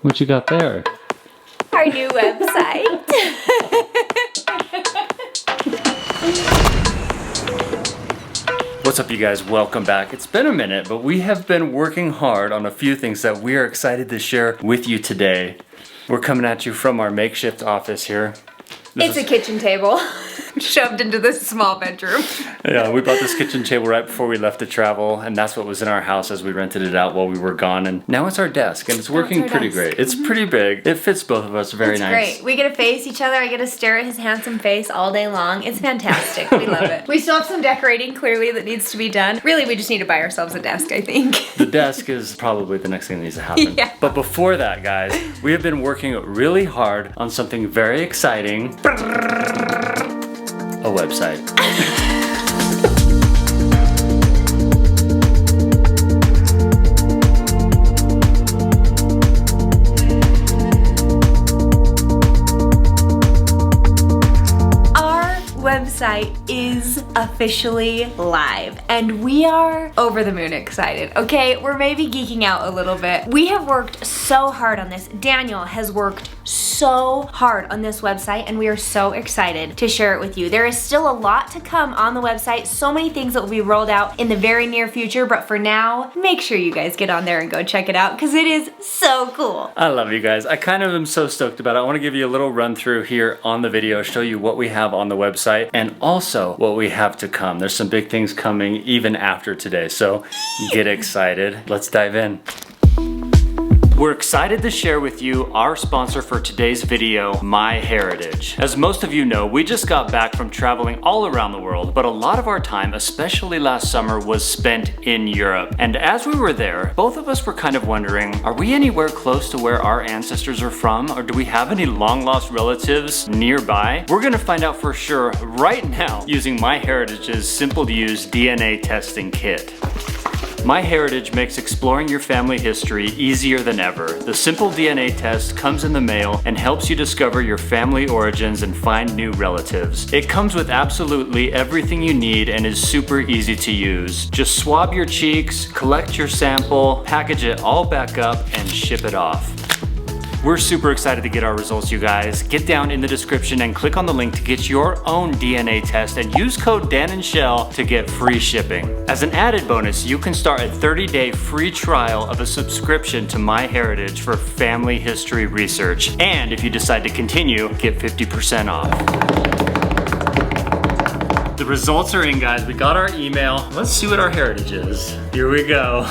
What you got there? Our new website. What's up, you guys? Welcome back. It's been a minute, but we have been working hard on a few things that we are excited to share with you today. We're coming at you from our makeshift office here. It's a kitchen table shoved into this small bedroom. Yeah, we bought this kitchen table right before we left to travel, and that's what was in our house as we rented it out while we were gone. And now it's our desk, and it's working pretty great. It's pretty big. It fits both of us very nice. It's great. We get to face each other. I get to stare at his handsome face all day long. It's fantastic. We love it. We still have some decorating, clearly, that needs to be done. Really, we just need to buy ourselves a desk, I think. The desk is probably the next thing that needs to happen. Yeah. But before that, guys, we have been working really hard on something very exciting. A website. Website is officially live and we are over the moon excited. Okay, we're maybe geeking out a little bit. We have worked so hard on this. Daniel has worked so hard on this website and we are so excited to share it with you. There is still a lot to come on the website, so many things that will be rolled out in the very near future, but for now, make sure you guys get on there and go check it out because it is so cool. I love you guys. I kind of am so stoked about it. I want to give you a little run through here on the video, show you what we have on the website and also what we have to come. There's some big things coming even after today, so get excited. Let's dive in. We're excited to share with you our sponsor for today's video, MyHeritage. As most of you know, we just got back from traveling all around the world, but a lot of our time, especially last summer, was spent in Europe. And as we were there, both of us were kind of wondering, are we anywhere close to where our ancestors are from? Or do we have any long-lost relatives nearby? We're gonna find out for sure right now using MyHeritage's simple-to-use DNA testing kit. MyHeritage makes exploring your family history easier than ever. The simple DNA test comes in the mail and helps you discover your family origins and find new relatives. It comes with absolutely everything you need and is super easy to use. Just swab your cheeks, collect your sample, package it all back up, and ship it off. We're super excited to get our results, you guys. Get down in the description and click on the link to get your own DNA test and use code danandchelle to get free shipping. As an added bonus, you can start a 30-day free trial of a subscription to MyHeritage for family history research. And if you decide to continue, get 50% off. The results are in, guys. We got our email. Let's see what our heritage is. Here we go.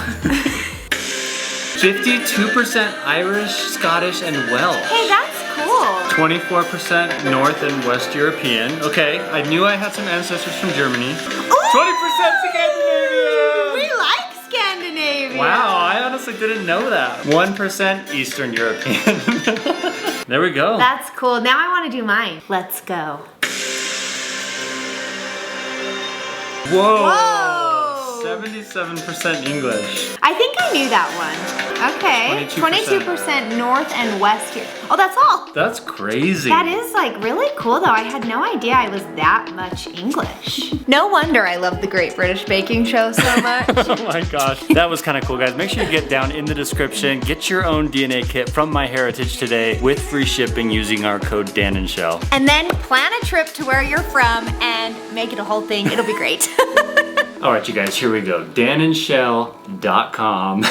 52% Irish, Scottish, and Welsh. Hey, that's cool. 24% North and West European. Okay, I knew I had some ancestors from Germany. Ooh! 20% Scandinavian! We like Scandinavia. Wow, I honestly didn't know that. 1% Eastern European. There we go. That's cool. Now I want to do mine. Let's go. Whoa! Whoa! 77% English. I think I knew that one. Okay. 22% North and West here. Oh, that's all. That's crazy. That is like really cool though. I had no idea I was that much English. No wonder I love the Great British Baking Show so much. Oh my gosh. That was kind of cool, guys. Make sure you get down in the description. Get your own DNA kit from MyHeritage today with free shipping using our code danandchelle. And then plan a trip to where you're from and make it a whole thing. It'll be great. All right, you guys, here we go. danandchelle.com.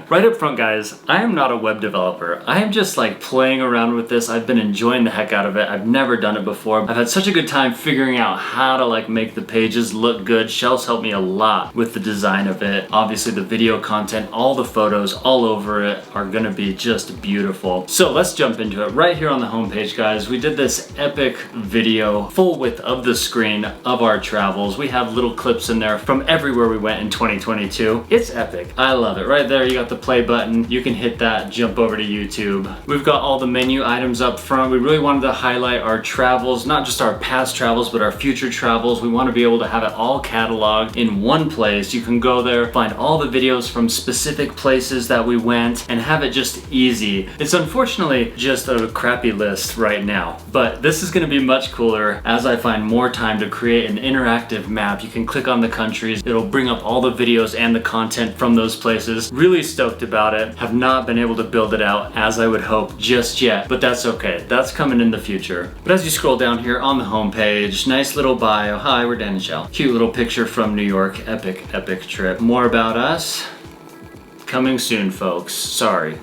Right up front, guys, I am not a web developer. I am just like playing around with this. I've been enjoying the heck out of it. I've never done it before. I've had such a good time figuring out how to like make the pages look good. Chelle's helped me a lot with the design of it. Obviously the video content, all the photos all over it are gonna be just beautiful. So let's jump into it. Right here on the homepage, guys, we did this epic video, full width of the screen of our travels. We have little clips in there from everywhere we went in 2022. It's epic. I love it. Right there, you got the play button. You can hit that, jump over to YouTube. We've got all the menu items up front. We really wanted to highlight our travels, not just our past travels, but our future travels. We want to be able to have it all cataloged in one place. You can go there, find all the videos from specific places that we went, and have it just easy. It's unfortunately just a crappy list right now, but this is going to be much cooler as I find more time to create an interactive map. You can click on around the countries. It'll bring up all the videos and the content from those places. Really stoked about it. Have not been able to build it out as I would hope just yet, but that's okay. That's coming in the future. But as you scroll down here on the home page, nice little bio. Hi, we're Dan and Chelle. Cute little picture from New York. Epic, epic trip. More about us. Coming soon, folks. Sorry.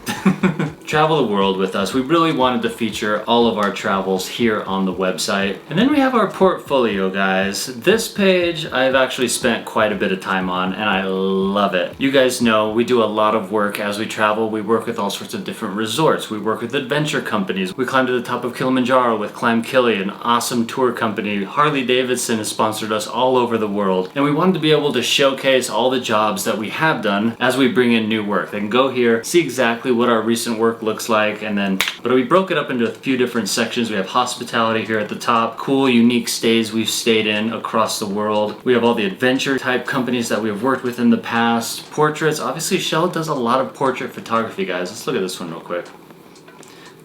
Travel the world with us. We really wanted to feature all of our travels here on the website. And then we have our portfolio, guys. This page I've actually spent quite a bit of time on, and I love it. You guys know we do a lot of work as we travel. We work with all sorts of different resorts. We work with adventure companies. We climb to the top of Kilimanjaro with Climb Kili, an awesome tour company. Harley Davidson has sponsored us all over the world. And we wanted to be able to showcase all the jobs that we have done as we bring in new work. They can go here, see exactly what our recent work looks like, but we broke it up into a few different sections. We have hospitality here at the top, cool, unique stays we've stayed in across the world. We have all the adventure type companies that we have worked with in the past. Portraits, obviously Chelle does a lot of portrait photography, guys. Let's look at this one real quick.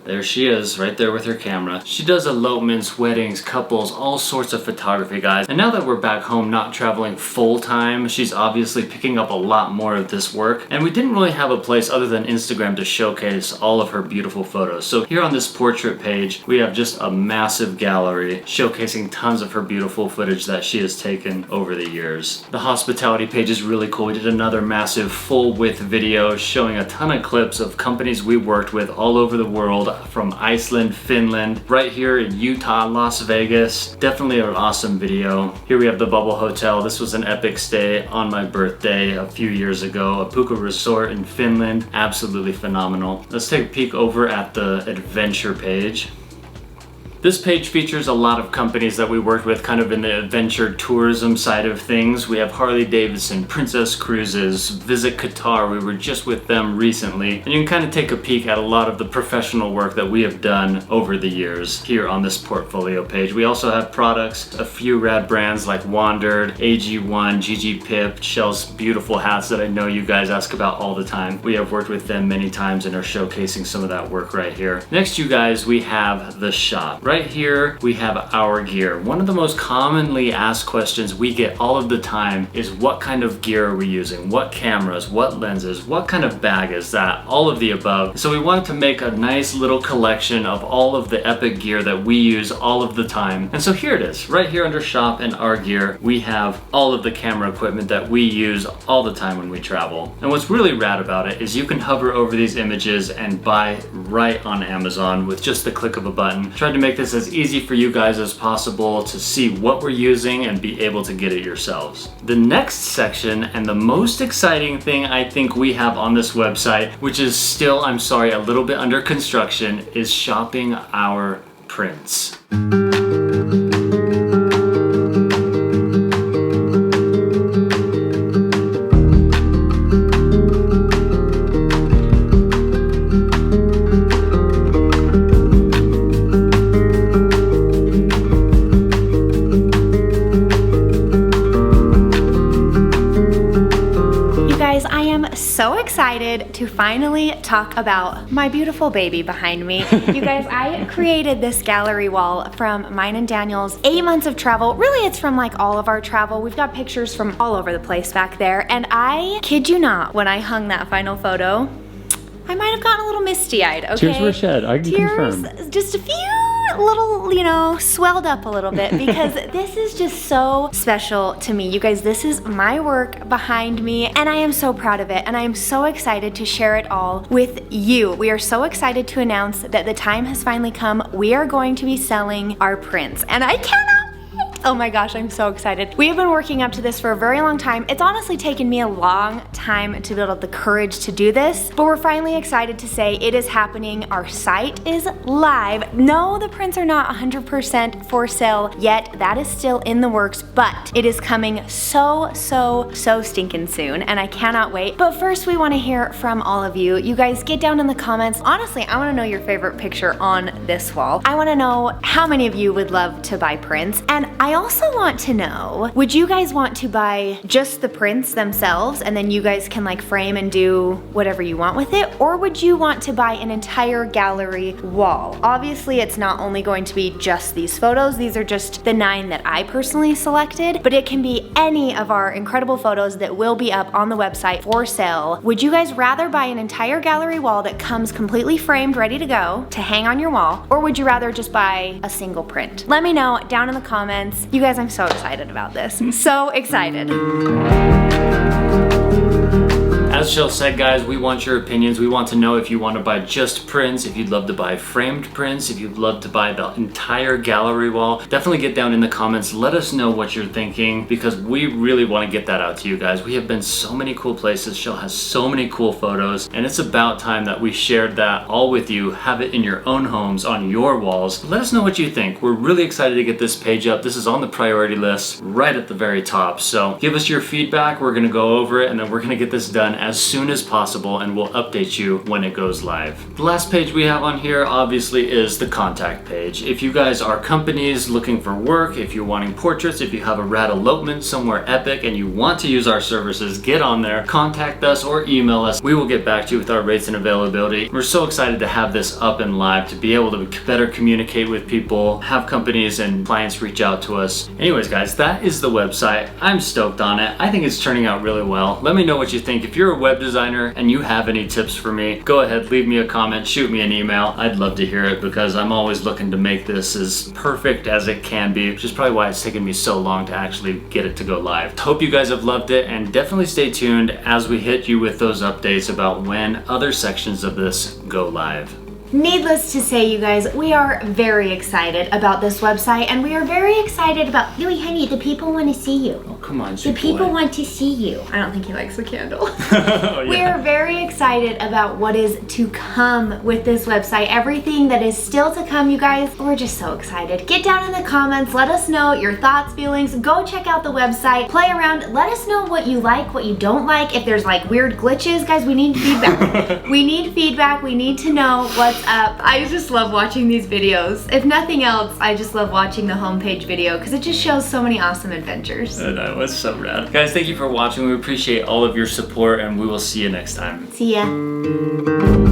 There she is, right there with her camera. She does elopements, weddings, couples, all sorts of photography, guys. And now that we're back home, not traveling full time, she's obviously picking up a lot more of this work. And we didn't really have a place other than Instagram to showcase all of her beautiful photos. So here on this portrait page, we have just a massive gallery showcasing tons of her beautiful footage that she has taken over the years. The hospitality page is really cool. We did another massive full width video showing a ton of clips of companies we worked with all over the world, from Iceland, Finland, right here in Utah, Las Vegas. Definitely an awesome video. Here we have the Bubble Hotel. This was an epic stay on my birthday a few years ago. A Puka resort in Finland. Absolutely phenomenal. Let's take a peek over at the adventure page. This page features a lot of companies that we worked with kind of in the adventure tourism side of things. We have Harley Davidson, Princess Cruises, Visit Qatar. We were just with them recently. And you can kind of take a peek at a lot of the professional work that we have done over the years here on this portfolio page. We also have products, a few rad brands like Wandered, AG1, GG Pip, Chelle's beautiful hats that I know you guys ask about all the time. We have worked with them many times and are showcasing some of that work right here. Next, you guys, we have the shop. Right here, we have our gear. One of the most commonly asked questions we get all of the time is what kind of gear are we using? What cameras, what lenses, what kind of bag is that? All of the above. So we wanted to make a nice little collection of all of the epic gear that we use all of the time. And so here it is, right here under shop and our gear, we have all of the camera equipment that we use all the time when we travel. And what's really rad about it is you can hover over these images and buy right on Amazon with just the click of a button. Tried to make this as easy for you guys as possible to see what we're using and be able to get it yourselves. The next section and the most exciting thing I think we have on this website, which is still, I'm sorry, a little bit under construction, is shopping our prints. So excited to finally talk about my beautiful baby behind me. You guys, I created this gallery wall from mine and Daniel's 8 months of travel. Really, it's from like all of our travel. We've got pictures from all over the place back there. And I kid you not, when I hung that final photo, I might have gotten a little misty-eyed, okay? Tears were shed, I can confirm. Just a few little, you know, swelled up a little bit because this is just so special to me. You guys, this is my work behind me and I am so proud of it and I am so excited to share it all with you. We are so excited to announce that the time has finally come. We are going to be selling our prints and I cannot. Oh my gosh, I'm so excited. We have been working up to this for a very long time. It's honestly taken me a long time to build up the courage to do this, but we're finally excited to say it is happening. Our site is live. No, the prints are not 100% for sale yet. That is still in the works, but it is coming so stinking soon, and I cannot wait. But first, we wanna hear from all of you. You guys get down in the comments. Honestly, I wanna know your favorite picture on this wall. I wanna know how many of you would love to buy prints, and I I also want to know, would you guys want to buy just the prints themselves and then you guys can like frame and do whatever you want with it? Or would you want to buy an entire gallery wall? Obviously, it's not only going to be just these photos. These are just the 9 that I personally selected, but it can be any of our incredible photos that will be up on the website for sale. Would you guys rather buy an entire gallery wall that comes completely framed, ready to go, to hang on your wall, or would you rather just buy a single print? Let me know down in the comments. You guys, I'm so excited about this. So excited. As Chelle said, guys, we want your opinions. We want to know if you want to buy just prints, if you'd love to buy framed prints, if you'd love to buy the entire gallery wall. Definitely get down in the comments. Let us know what you're thinking, because we really want to get that out to you guys. We have been so many cool places. Chelle has so many cool photos, and it's about time that we shared that all with you. Have it in your own homes, on your walls. Let us know what you think. We're really excited to get this page up. This is on the priority list right at the very top. So give us your feedback. We're going to go over it, and then we're going to get this done as soon as possible, and we'll update you when it goes live. The last page we have on here obviously is the contact page. If you guys are companies looking for work, if you're wanting portraits, if you have a rad elopement somewhere epic and you want to use our services, get on there, contact us or email us. We will get back to you with our rates and availability. We're so excited to have this up and live, to be able to better communicate with people, have companies and clients reach out to us. Anyways, guys, that is the website. I'm stoked on it. I think it's turning out really well. Let me know what you think. If you're a web designer and you have any tips for me, go ahead, leave me a comment, shoot me an email. I'd love to hear it, because I'm always looking to make this as perfect as it can be, which is probably why it's taken me so long to actually get it to go live. Hope you guys have loved it, and definitely stay tuned as we hit you with those updates about when other sections of this go live. Needless to say, you guys, we are very excited about this website, and we are very excited about, Louie, honey, the people want to see you. Oh, come on, the people want to see you. I don't think he likes the candle. Oh, yeah. We are very excited about what is to come with this website. Everything that is still to come, you guys. We're just so excited. Get down in the comments. Let us know your thoughts, feelings. Go check out the website. Play around. Let us know what you like, what you don't like. If there's like weird glitches, guys, we need feedback. We need feedback. We need to know what's up. I just love watching these videos. If nothing else, I just love watching the homepage video, because it just shows so many awesome adventures. I know, it's so rad. Guys, thank you for watching. We appreciate all of your support, and we will see you next time. See ya.